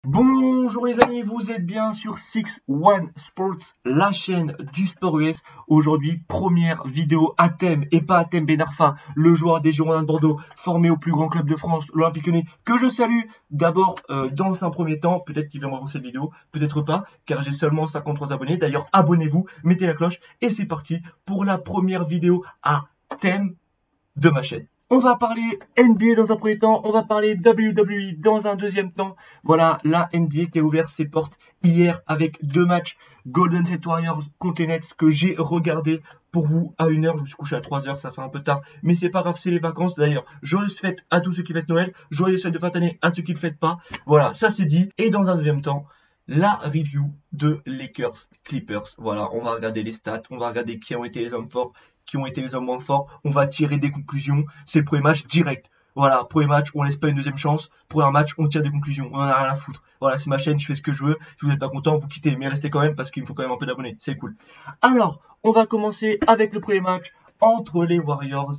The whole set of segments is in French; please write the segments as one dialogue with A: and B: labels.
A: Bonjour les amis, vous êtes bien sur 6-1 Sports, la chaîne du sport US. Aujourd'hui, première vidéo à thème et pas à thème Ben Arfa, le joueur des Girondins de Bordeaux, formé au plus grand club de France, l'Olympique Lyonnais, que je salue d'abord dans un premier temps. Peut-être qu'il va me voir cette vidéo, peut-être pas, car j'ai seulement 53 abonnés. D'ailleurs, abonnez-vous, mettez la cloche et c'est parti pour la première vidéo à thème de ma chaîne. On va parler NBA dans un premier temps, on va parler WWE dans un deuxième temps. Voilà, la NBA qui a ouvert ses portes hier avec deux matchs Golden State Warriors contre les Nets que j'ai regardé pour vous à 1h. Je me suis couché à 3h, ça fait un peu tard, mais c'est pas grave, c'est les vacances. D'ailleurs, joyeuses fêtes à tous ceux qui fêtent Noël, joyeuses fêtes de fin d'année à ceux qui ne le fêtent pas. Voilà, ça c'est dit. Et dans un deuxième temps, la review de Lakers Clippers. Voilà, on va regarder les stats, on va regarder qui ont été les hommes forts, qui ont été les hommes moins forts. On va tirer des conclusions. C'est le premier match direct. Voilà, premier match, on laisse pas une deuxième chance. Pour un match, on tire des conclusions. On en a rien à foutre. Voilà, c'est ma chaîne, je fais ce que je veux. Si vous n'êtes pas content, vous quittez. Mais restez quand même parce qu'il me faut quand même un peu d'abonnés. C'est cool. Alors, on va commencer avec le premier match entre les Warriors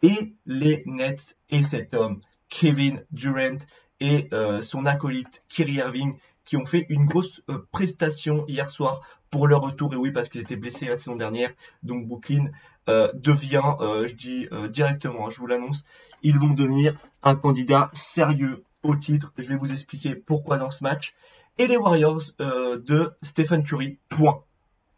A: et les Nets. Et cet homme, Kevin Durant, et son acolyte, Kyrie Irving, qui ont fait une grosse prestation hier soir pour leur retour. Et oui, parce qu'ils étaient blessés la saison dernière. Donc Brooklyn devient, je dis directement, je vous l'annonce, ils vont devenir un candidat sérieux au titre. Je vais vous expliquer pourquoi dans ce match. Et les Warriors de Stephen Curry, point.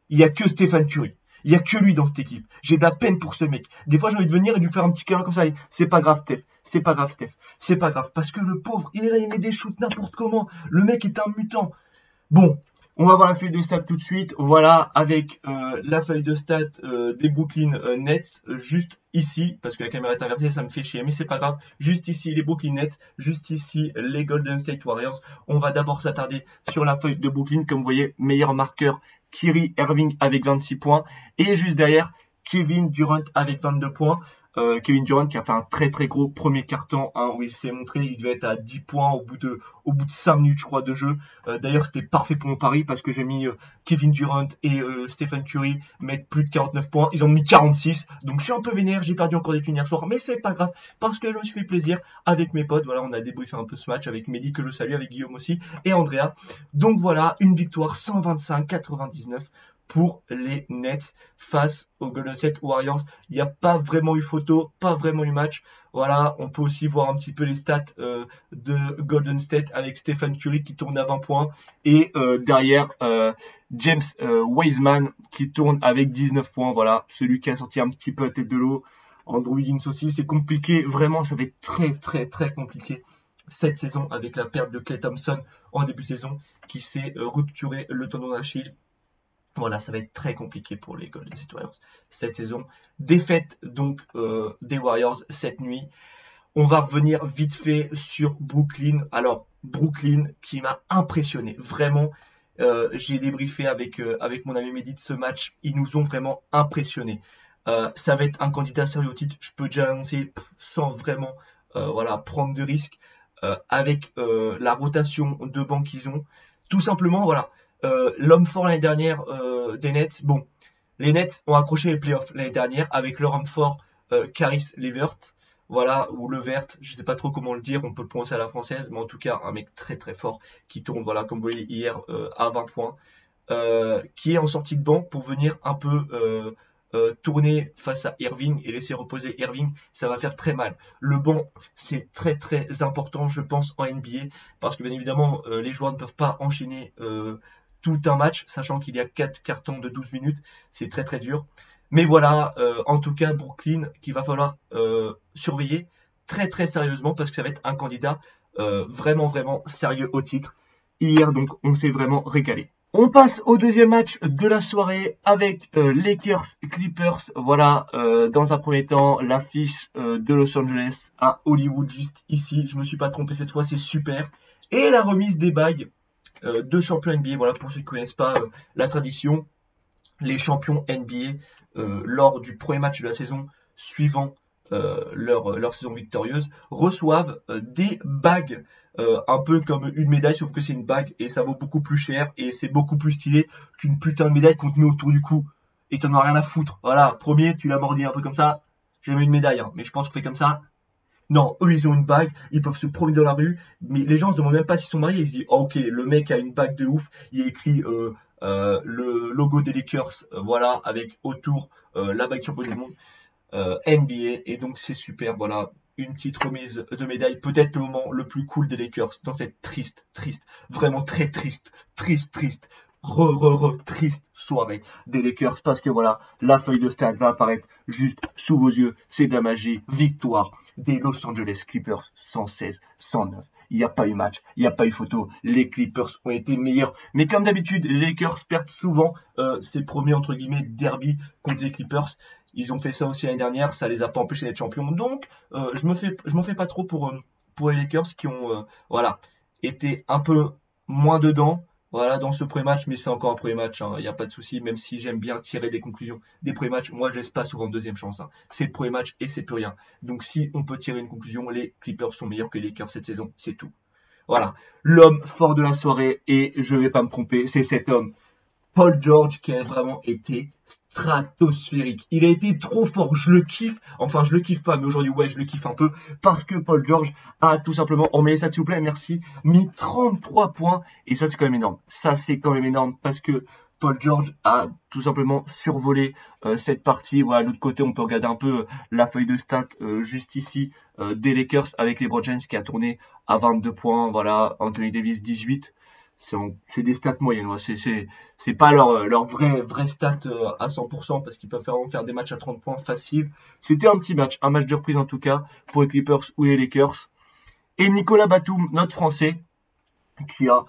A: Il n'y a que Stephen Curry. Il n'y a que lui dans cette équipe. J'ai de la peine pour ce mec. Des fois, j'ai envie de venir et de lui faire un petit câlin comme ça. C'est pas grave, Steph. C'est pas grave, Steph. C'est pas grave. Parce que le pauvre, il est là, il met des shoots n'importe comment. Le mec est un mutant. Bon, on va voir la feuille de stats tout de suite. Voilà, avec la feuille de stats des Brooklyn Nets, juste ici, parce que la caméra est inversée, ça me fait chier, mais c'est pas grave. Juste ici, les Brooklyn Nets, juste ici, les Golden State Warriors. On va d'abord s'attarder sur la feuille de Brooklyn. Comme vous voyez, meilleur marqueur, Kyrie Irving avec 26 points. Et juste derrière, Kevin Durant avec 22 points. Kevin Durant qui a fait un très très gros premier quart-temps où il s'est montré, il devait être à 10 points au bout de 5 minutes je crois de jeu. D'ailleurs c'était parfait pour mon pari parce que j'ai mis Kevin Durant et Stephen Curry mettre plus de 49 points, ils ont mis 46, donc je suis un peu vénère, j'ai perdu encore des thunes hier soir, mais c'est pas grave parce que je me suis fait plaisir avec mes potes. Voilà, on a débriefé un peu ce match avec Mehdi que je salue, avec Guillaume aussi et Andrea. Donc voilà, une victoire 125-99 pour les Nets face aux Golden State Warriors. Il n'y a pas vraiment eu photo, pas vraiment eu match. Voilà, on peut aussi voir un petit peu les stats de Golden State avec Stephen Curry qui tourne à 20 points et derrière James Wiseman qui tourne avec 19 points. Voilà, celui qui a sorti un petit peu la tête de l'eau. Andrew Wiggins aussi, c'est compliqué, vraiment, ça va être très très très compliqué cette saison avec la perte de Klay Thompson en début de saison qui s'est rupturé le tendon d'Achille. Voilà, ça va être très compliqué pour les Golden State Warriors cette saison. Défaite donc des Warriors cette nuit. On va revenir vite fait sur Brooklyn. Alors, Brooklyn qui m'a impressionné. Vraiment, j'ai débriefé avec mon ami Mehdi de ce match. Ils nous ont vraiment impressionnés. Ça va être un candidat sérieux au titre. Je peux déjà l'annoncer sans vraiment voilà, prendre de risques. Avec la rotation de banc qu'ils ont. Tout simplement, voilà. L'homme fort l'année dernière des Nets. Bon, les Nets ont accroché les playoffs l'année dernière avec leur homme fort Caris Levert. Voilà, ou Levert, je ne sais pas trop comment le dire, on peut le prononcer à la française, mais en tout cas un mec très très fort qui tourne, voilà, comme vous voyez hier à 20 points, qui est en sortie de banc pour venir un peu tourner face à Irving et laisser reposer Irving, ça va faire très mal. Le banc, c'est très très important, je pense, en NBA, parce que bien évidemment, les joueurs ne peuvent pas enchaîner tout un match, sachant qu'il y a 4 cartons de 12 minutes, c'est très très dur. Mais voilà, en tout cas, Brooklyn, qu'il va falloir surveiller très très sérieusement, parce que ça va être un candidat vraiment vraiment sérieux au titre. Hier, donc, on s'est vraiment régalé. On passe au deuxième match de la soirée avec Lakers Clippers. Voilà, dans un premier temps, l'affiche de Los Angeles à Hollywood, juste ici. Je me suis pas trompé cette fois, c'est super. Et la remise des bagues de champions NBA. Voilà, pour ceux qui ne connaissent pas la tradition, les champions NBA, lors du premier match de la saison suivant leur saison victorieuse, reçoivent des bagues, un peu comme une médaille, sauf que c'est une bague et ça vaut beaucoup plus cher et c'est beaucoup plus stylé qu'une putain de médaille qu'on te met autour du cou et t'en as rien à foutre. Voilà, premier, tu l'as mordi un peu comme ça, j'ai mis une médaille, hein, mais je pense qu'on fait comme ça. Non, eux, ils ont une bague, ils peuvent se promener dans la rue, mais les gens se demandent même pas s'ils sont mariés. Ils se disent, oh, ok, le mec a une bague de ouf, il y a écrit le logo des Lakers, voilà, avec autour la bague champion du monde. NBA et donc c'est super, voilà, une petite remise de médaille, peut-être le moment le plus cool des Lakers dans cette triste, vraiment très triste, triste soirée des Lakers parce que voilà, la feuille de stade va apparaître juste sous vos yeux, c'est de la magie, victoire des Los Angeles Clippers 116-109. Il n'y a pas eu match, il n'y a pas eu photo, les Clippers ont été meilleurs. Mais comme d'habitude, les Lakers perdent souvent ces premiers entre guillemets derby contre les Clippers. Ils ont fait ça aussi l'année dernière, ça les a pas empêchés d'être champions. Donc, je m'en fais pas trop pour les Lakers qui ont voilà, été un peu moins dedans voilà, dans ce premier match, mais c'est encore un premier match, il n'y a pas de souci, même si j'aime bien tirer des conclusions des premiers matchs. Moi, je laisse pas souvent de deuxième chance. C'est le premier match et c'est plus rien. Donc, si on peut tirer une conclusion, les Clippers sont meilleurs que les Lakers cette saison, c'est tout. Voilà, l'homme fort de la soirée, et je vais pas me tromper, c'est cet homme. Paul George qui a vraiment été stratosphérique. Il a été trop fort, je le kiffe. Enfin, je le kiffe pas, mais aujourd'hui, ouais, je le kiffe un peu. Parce que Paul George a tout simplement, on met ça s'il vous plaît, merci, mis 33 points. Et ça, c'est quand même énorme. Ça, c'est quand même énorme parce que Paul George a tout simplement survolé cette partie. Voilà, de l'autre côté, on peut regarder un peu la feuille de stats juste ici des Lakers avec les LeBron James qui a tourné à 22 points. Voilà, Anthony Davis 18. C'est des stats moyennes, ouais. C'est pas leur vrai stat à 100% parce qu'ils peuvent vraiment faire des matchs à 30 points faciles. C'était un petit match, un match de reprise en tout cas pour les Clippers ou les Lakers. Et Nicolas Batum, notre Français, qui a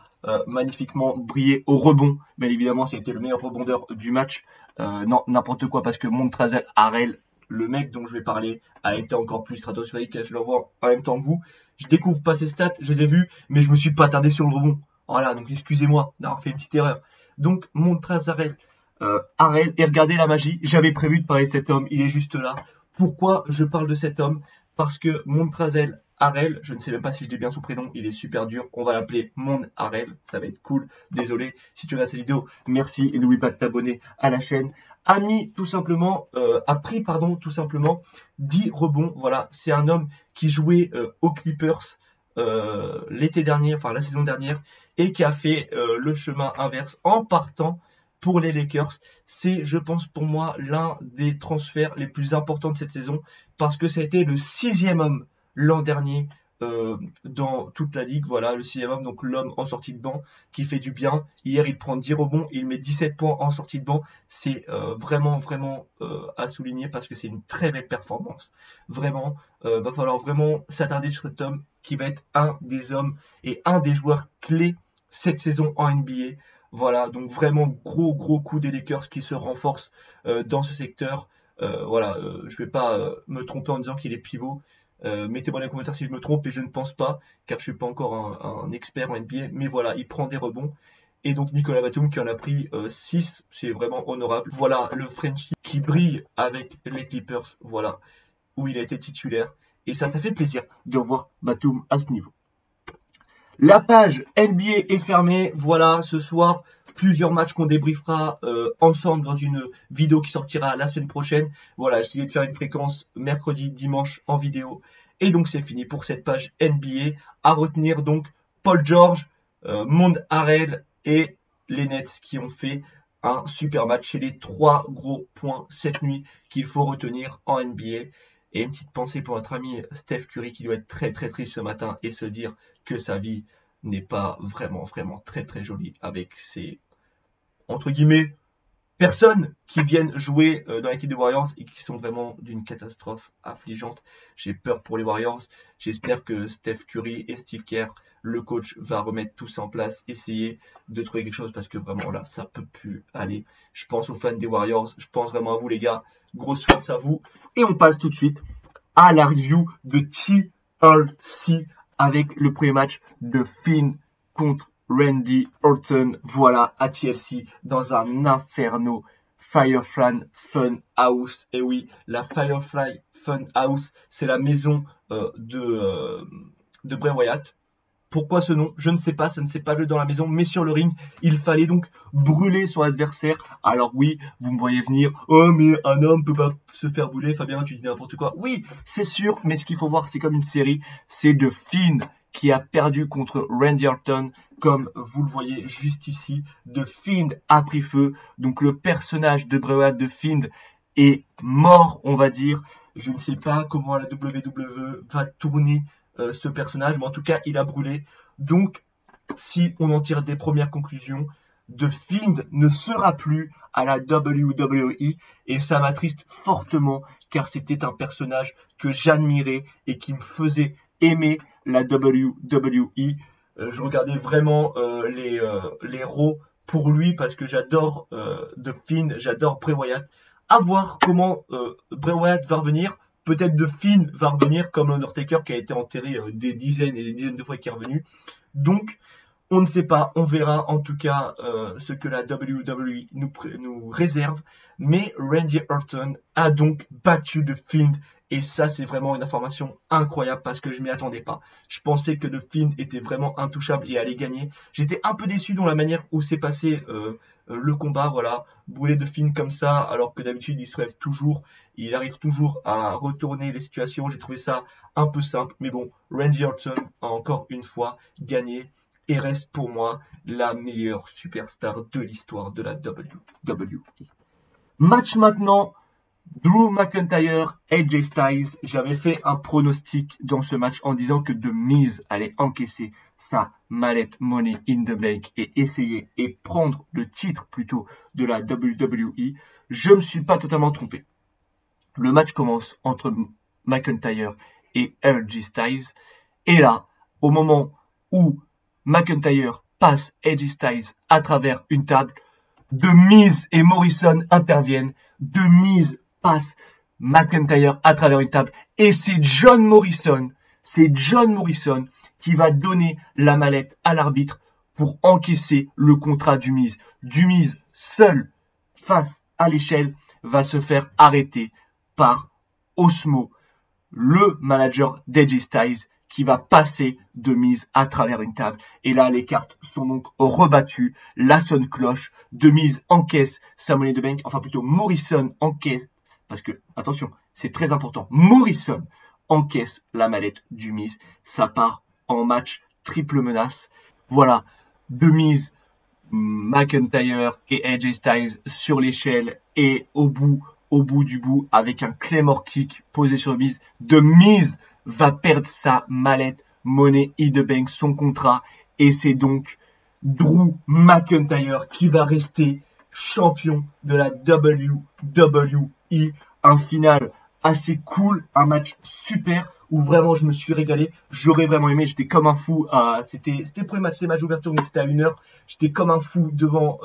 A: magnifiquement brillé au rebond. Bien évidemment, c'était le meilleur rebondeur du match. Non, n'importe quoi parce que Montrezl Harrell, le mec dont je vais parler, a été encore plus stratosphérique. Je le vois en même temps que vous. Je découvre pas ses stats, je les ai vus, mais je me suis pas attardé sur le rebond. Voilà, donc excusez-moi d'avoir fait une petite erreur. Donc, Montrezl Harrell, et regardez la magie, j'avais prévu de parler de cet homme, il est juste là. Pourquoi je parle de cet homme? Parce que Montrezl Harrell, je ne sais même pas si je dis bien son prénom, il est super dur, on va l'appeler Mond Harrell, ça va être cool, désolé si tu regardes cette vidéo, merci et n'oublie pas de t'abonner à la chaîne. A pris tout simplement 10 rebonds, voilà, c'est un homme qui jouait aux Clippers l'été dernier, enfin la saison dernière, et qui a fait le chemin inverse en partant pour les Lakers. C'est, je pense, pour moi, l'un des transferts les plus importants de cette saison, parce que ça a été le 6e homme l'an dernier dans toute la ligue. Voilà, le 6e homme, donc l'homme en sortie de banc, qui fait du bien. Hier, il prend 10 rebonds, il met 17 points en sortie de banc. C'est vraiment à souligner, parce que c'est une très belle performance. Vraiment, va falloir vraiment s'attarder sur cet homme, qui va être un des hommes et un des joueurs clés cette saison en NBA. Voilà, donc vraiment gros coup des Lakers qui se renforcent dans ce secteur. Voilà, je vais pas me tromper en disant qu'il est pivot. Mettez-moi dans les commentaires si je me trompe, et je ne pense pas, car je suis pas encore un expert en NBA. Mais voilà, il prend des rebonds. Et donc Nicolas Batum qui en a pris 6, c'est vraiment honorable. Voilà, le Frenchie qui brille avec les Clippers, voilà, où il a été titulaire. Et ça fait plaisir de revoir Batum à ce niveau. La page NBA est fermée. Voilà, ce soir, plusieurs matchs qu'on débriefera ensemble dans une vidéo qui sortira la semaine prochaine. Voilà, j'ai essayé de faire une fréquence mercredi, dimanche en vidéo. Et donc, c'est fini pour cette page NBA. À retenir donc Paul George, Mond Harrell et les Nets qui ont fait un super match. C'est les 3 gros points cette nuit qu'il faut retenir en NBA. Et une petite pensée pour notre ami Steph Curry qui doit être très triste ce matin et se dire que sa vie n'est pas vraiment très jolie avec ces, entre guillemets, personnes qui viennent jouer dans l'équipe des Warriors et qui sont vraiment d'une catastrophe affligeante. J'ai peur pour les Warriors. J'espère que Steph Curry et Steve Kerr, le coach, va remettre tout ça en place, essayer de trouver quelque chose parce que vraiment là, ça peut plus aller. Je pense aux fans des Warriors, je pense vraiment à vous les gars. Grosse force à vous. Et on passe tout de suite à la review de TLC avec le premier match de Finn contre Randy Orton, voilà, à TLC, dans un inferno Firefly Fun House. Et oui, la Firefly Fun House, c'est la maison de Bray Wyatt. Pourquoi ce nom? Je ne sais pas, ça ne s'est pas joué dans la maison, mais sur le ring, il fallait donc brûler son adversaire. Alors oui, vous me voyez venir, oh mais un homme peut pas se faire brûler, Fabien, tu dis n'importe quoi. Oui, c'est sûr, mais ce qu'il faut voir, c'est comme une série, c'est The Fiend qui a perdu contre Randy Orton, comme vous le voyez juste ici. The Fiend a pris feu, donc le personnage de Bray Wyatt, The Fiend, est mort, on va dire. Je ne sais pas comment la WWE va tourner ce personnage, mais en tout cas, il a brûlé. Donc, si on en tire des premières conclusions, The Fiend ne sera plus à la WWE et ça m'attriste fortement car c'était un personnage que j'admirais et qui me faisait aimer la WWE. Je regardais vraiment les Raw pour lui parce que j'adore The Fiend, j'adore Bray Wyatt. À voir comment Bray Wyatt va revenir. Peut-être The Fiend va revenir comme l'Undertaker qui a été enterré des dizaines et des dizaines de fois qui est revenu. Donc, on ne sait pas, on verra en tout cas ce que la WWE nous réserve. Mais Randy Orton a donc battu The Fiend. Et ça, c'est vraiment une information incroyable parce que je m'y attendais pas. Je pensais que The Fiend était vraiment intouchable et allait gagner. J'étais un peu déçu dans la manière où s'est passé le combat. Voilà, brûler The Fiend comme ça, alors que d'habitude, il se lève toujours. Il arrive toujours à retourner les situations. J'ai trouvé ça un peu simple. Mais bon, Randy Orton a encore une fois gagné et reste pour moi la meilleure superstar de l'histoire de la WWE. Match maintenant, Drew McIntyre, AJ Styles. J'avais fait un pronostic dans ce match en disant que The Miz allait encaisser sa mallette Money in the Bank et essayer et prendre le titre plutôt de la WWE. Je ne me suis pas totalement trompé. Le match commence entre McIntyre et AJ Styles. Et là, au moment où McIntyre passe AJ Styles à travers une table, The Miz et Morrison interviennent. The Miz passe McIntyre à travers une table. Et c'est John Morrison qui va donner la mallette à l'arbitre pour encaisser le contrat du Miz. Du Miz, seul face à l'échelle, va se faire arrêter par Osmo, le manager d'AJ Styles, qui va passer The Miz à travers une table. Et là, les cartes sont donc rebattues. La sonne cloche. The Miz encaisse sa monnaie de bank. Enfin, plutôt, Morrison encaisse. Parce que, attention, c'est très important. Morrison encaisse la mallette du Miz. Ça part en match triple menace. Voilà. The Miz, McIntyre et AJ Styles sur l'échelle. Et au bout du bout, avec un Claymore kick posé sur The Miz. The Miz va perdre sa mallette Money in the Bank, son contrat, et c'est donc Drew McIntyre qui va rester champion de la WWE. Un final assez cool, un match super où vraiment je me suis régalé, j'aurais vraiment aimé, j'étais comme un fou, c'était le premier match d'ouverture mais c'était à 1h, j'étais comme un fou devant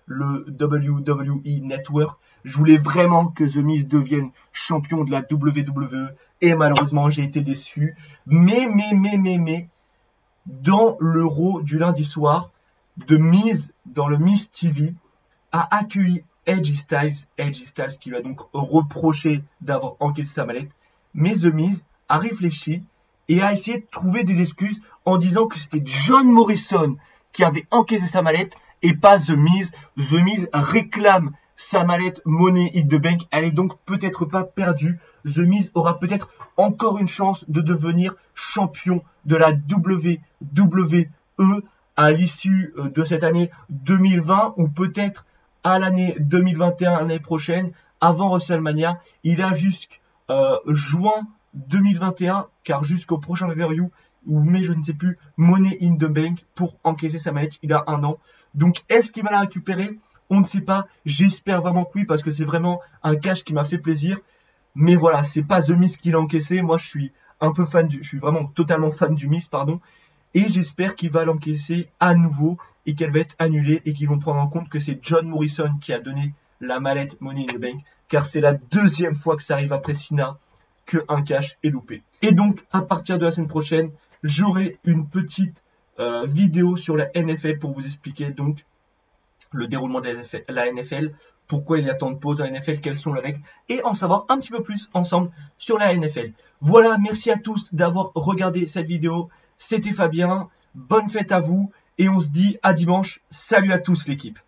A: le WWE Network. Je voulais vraiment que The Miz devienne champion de la WWE et malheureusement j'ai été déçu. Mais, dans l'Euro du lundi soir, The Miz, dans le Miz TV, a accueilli AJ Styles qui lui a donc reproché d'avoir encaissé sa mallette. Mais The Miz a réfléchi et a essayé de trouver des excuses en disant que c'était John Morrison qui avait encaissé sa mallette et pas The Miz. The Miz réclame sa mallette Money in the Bank, elle est donc peut-être pas perdue. The Miz aura peut-être encore une chance de devenir champion de la WWE à l'issue de cette année 2020 ou peut-être à l'année 2021, l'année prochaine, avant WrestleMania. Il a jusqu'à juin 2021, car jusqu'au prochain pay-per-view ou mai, je ne sais plus, Money in the Bank pour encaisser sa mallette. Il a 1 an. Donc, est-ce qu'il va la récupérer? On ne sait pas. J'espère vraiment que oui, parce que c'est vraiment un cash qui m'a fait plaisir. Mais voilà, c'est pas The Miz qui l'a encaissé. Moi, je suis un peu fan je suis vraiment totalement fan du Miz, pardon. Et j'espère qu'il va l'encaisser à nouveau et qu'elle va être annulée et qu'ils vont prendre en compte que c'est John Morrison qui a donné la mallette Money in the Bank. Car c'est la 2e fois que ça arrive après Cena qu'un cash est loupé. Et donc, à partir de la semaine prochaine, j'aurai une petite vidéo sur la NFL pour vous expliquer donc le déroulement de la NFL, pourquoi il y a tant de pauses dans la NFL, quelles sont les règles, et en savoir un petit peu plus ensemble sur la NFL. Voilà, merci à tous d'avoir regardé cette vidéo. C'était Fabien. bonne fête à vous et on se dit à dimanche. Salut à tous l'équipe.